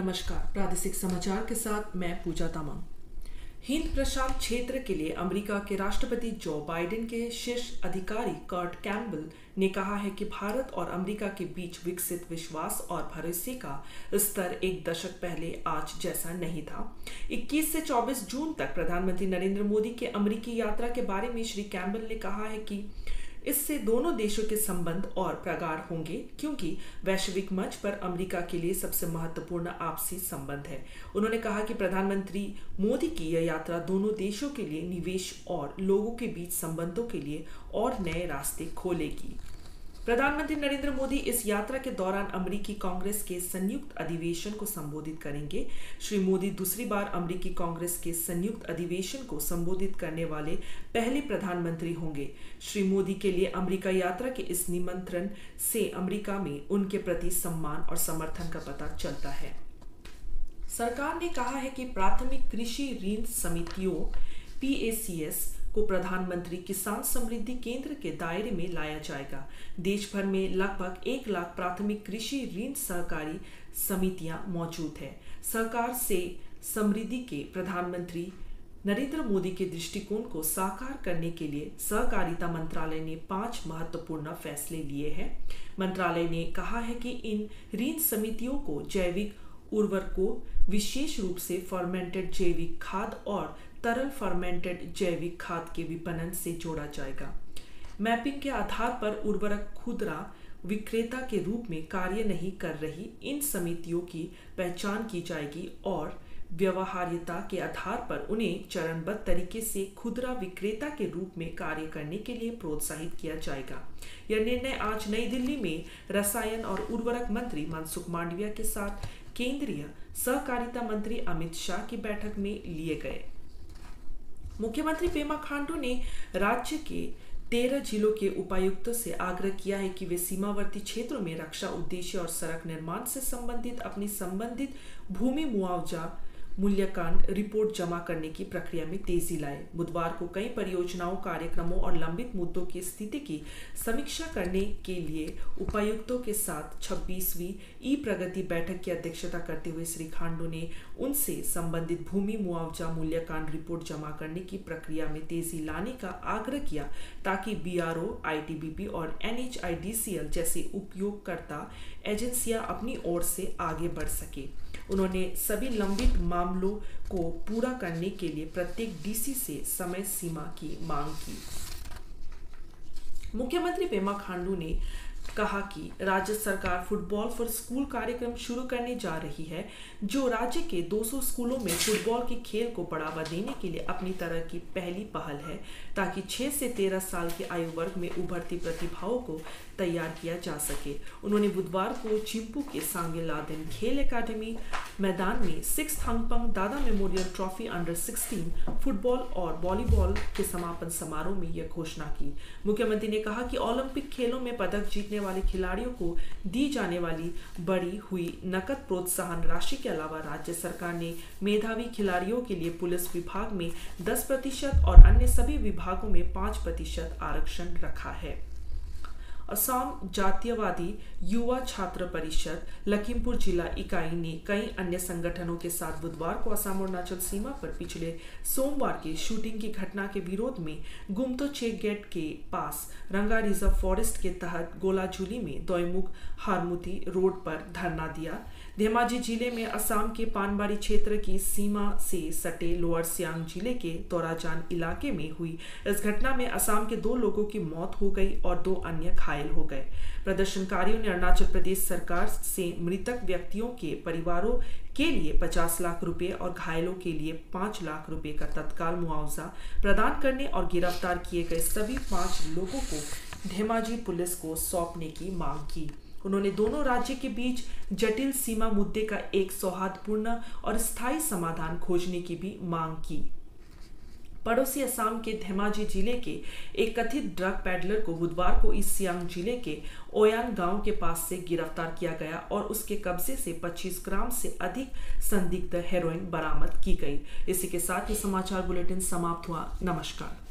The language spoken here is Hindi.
नमस्कार। प्रादेशिक समाचार के साथ मैं पूजा तमांग। हिंद प्रशांत क्षेत्र के लिए अमेरिका के राष्ट्रपति जो बाइडेन के शीर्ष अधिकारी कर्ट कैम्पबेल ने कहा है कि भारत और अमेरिका के बीच विकसित विश्वास और भरोसे का स्तर एक दशक पहले आज जैसा नहीं था। 21 से 24 जून तक प्रधानमंत्री नरेंद्र मोदी के अमेरिकी यात्रा के बारे में श्री कैम्पबेल ने कहा है कि इससे दोनों देशों के संबंध और प्रगाढ़ होंगे, क्योंकि वैश्विक मंच पर अमेरिका के लिए सबसे महत्वपूर्ण आपसी संबंध है। उन्होंने कहा कि प्रधानमंत्री मोदी की यह यात्रा दोनों देशों के लिए निवेश और लोगों के बीच संबंधों के लिए और नए रास्ते खोलेगी। प्रधानमंत्री नरेंद्र मोदी इस यात्रा के दौरान अमेरिकी कांग्रेस के संयुक्त अधिवेशन को संबोधित करेंगे। श्री मोदी दूसरी बार अमेरिकी कांग्रेस के संयुक्त अधिवेशन को संबोधित करने वाले पहले प्रधानमंत्री होंगे। श्री मोदी के लिए अमेरिका यात्रा के इस निमंत्रण से अमेरिका में उनके प्रति सम्मान और समर्थन का पता चलता है। सरकार ने कहा है कि प्राथमिक कृषि ऋण समितियों PACS को प्रधानमंत्री किसान समृद्धि केंद्र के दायरे में लाया जाएगा। देश भर में लगभग 1 लाख प्राथमिक कृषि ऋण सहकारी समितियां मौजूद हैं। सरकार से समृद्धि के प्रधानमंत्री नरेंद्र मोदी के दृष्टिकोण को साकार करने के लिए सहकारिता मंत्रालय ने 5 महत्वपूर्ण फैसले लिए हैं। मंत्रालय ने कहा है कि इन ऋण समितियों को जैविक उर्वरकों, विशेष रूप से फर्मेंटेड जैविक खाद और तरल फर्मेंटेड जैविक खाद के विपणन से जोड़ा जाएगा। मैपिंग के आधार पर उर्वरक खुदरा विक्रेता के रूप में कार्य नहीं कर रही इन समितियों की पहचान की जाएगी और व्यवहार्यता के आधार पर उन्हें चरणबद्ध तरीके से खुदरा विक्रेता के रूप में कार्य करने के लिए प्रोत्साहित किया जाएगा। यह निर्णय आज नई दिल्ली में रसायन और उर्वरक मंत्री मनसुख मांडविया के साथ केंद्रीय सहकारिता मंत्री अमित शाह की बैठक में लिए गए। मुख्यमंत्री पेमा खांडू ने राज्य के 13 जिलों के उपायुक्तों से आग्रह किया है कि वे सीमावर्ती क्षेत्रों में रक्षा उद्देश्य और सड़क निर्माण से संबंधित अपनी संबंधित भूमि मुआवजा मूल्यांकन रिपोर्ट जमा करने की प्रक्रिया में तेजी लाए। बुधवार को कई परियोजनाओं, कार्यक्रमों और लंबित मुद्दों की स्थिति की समीक्षा करने के लिए उपायुक्तों के साथ 26वीं ई-प्रगति बैठक की अध्यक्षता करते हुए श्री खांडू ने उनसे संबंधित भूमि मुआवजा मूल्यांकन रिपोर्ट जमा करने की प्रक्रिया में तेजी लाने का आग्रह किया, ताकि BRO, ITBP और NHIDCL जैसे उपयोगकर्ता एजेंसियां अपनी ओर से आगे बढ़ सके। उन्होंने सभी लंबित मामलों को पूरा करने के लिए प्रत्येक DC से समय सीमा की मांग की। मुख्यमंत्री पेमा खांडू ने कहा कि राज्य सरकार फुटबॉल फॉर स्कूल कार्यक्रम शुरू करने जा रही है, जो राज्य के 200 स्कूलों में फुटबॉल के खेल को बढ़ावा देने के लिए अपनी तरह की पहली पहल है, ताकि 6 से 13 साल के आयु वर्ग में उभरती प्रतिभाओं को तैयार किया जा सके। उन्होंने बुधवार को चिंपू के सांगे लादेन खेल एकेडमी मैदान में 6th हंगपंग दादा मेमोरियल ट्रॉफी अंडर 16 फुटबॉल और वॉलीबॉल के समापन समारोह में यह घोषणा की। मुख्यमंत्री ने कहा कि ओलंपिक खेलों में पदक जीतने वाले खिलाड़ियों को दी जाने वाली बढ़ी हुई नकद प्रोत्साहन राशि के अलावा राज्य सरकार ने मेधावी खिलाड़ियों के लिए पुलिस विभाग में 10% और अन्य सभी विभागों में 5% आरक्षण रखा है। असम जातीयवादी युवा छात्र परिषद लखीमपुर जिला इकाई ने कई अन्य संगठनों के साथ बुधवार को असम और अरुणाचल सीमा पर पिछले सोमवार के शूटिंग की घटना के विरोध में गुमतो चेक गेट के पास रंगा रिजर्व फॉरेस्ट के तहत गोलाजुली में दोईमुख हारमुती रोड पर धरना दिया। धेमाजी जिले में असम के पानबाड़ी क्षेत्र की सीमा से सटे लोअर सियांग जिले के तोराजान इलाके में हुई इस घटना में असम के 2 लोगों की मौत हो गई और 2 अन्य घायल हो गए। प्रदर्शनकारियों ने अरुणाचल प्रदेश सरकार से मृतक व्यक्तियों के परिवारों के लिए 50 लाख रुपए और घायलों के लिए 5 लाख रुपए का तत्काल मुआवजा प्रदान करने और गिरफ्तार किए गए सभी 5 लोगों को धेमाजी पुलिस को सौंपने की मांग की। उन्होंने दोनों राज्य के बीच जटिल सीमा मुद्दे का एक सौहार्दपूर्ण और स्थायी समाधान खोजने की भी मांग की। पड़ोसी असम के धेमाजी जिले के एक कथित ड्रग पैडलर को बुधवार को ईस्ट सियांग जिले के ओयान गांव के पास से गिरफ्तार किया गया और उसके कब्जे से 25 ग्राम से अधिक संदिग्ध हेरोइन बरामद की गई। इसी के साथ ही समाचार बुलेटिन समाप्त हुआ। नमस्कार।